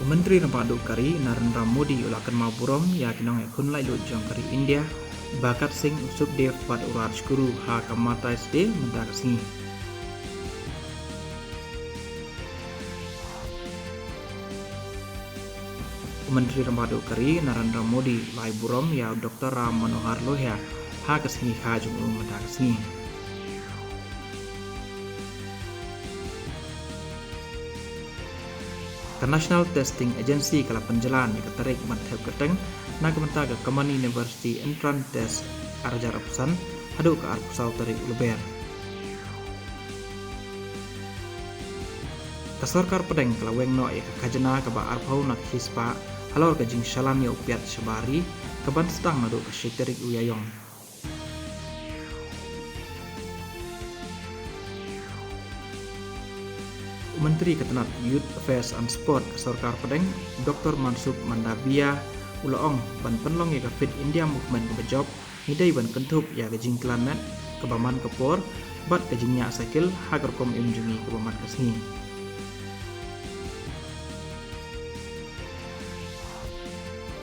Menteri Rempadu Kari Narendra Modi ulakan maburom ya kinong ekun lai jong kari India Bakat Singh Subdev Pad Uraj Guru ha kamata SD mendak singi. Menteri Rempadu Kari Narendra Modi lai burom ya Dr. Ram Manohar Lohia ha kasingi ha jung mendak singi. Ke National Testing Agency kala penjalan yang ketarik manthep keteng na kementa ke Kaman University Entrance Test arjar apusan hadu ke arpusau tarik uleber. Kasorkar pedeng kala weng no ya kajana ke ba arpau nak hispa halor ke jing shalan ya upiat syabari ke ban setang hadu ke syiterik uyayong. Menteri Ketenat Youth Affairs and Sport Kesorkar Pedeng Dr. Mansuk Mandabia ulaong ban penlong ya ke Fit India Movement ke bejob hidai ban kentup ya ke jing klamet ke baman ke por bat ke jingnya asakil hagar kom imjungi ke baman ke sengi.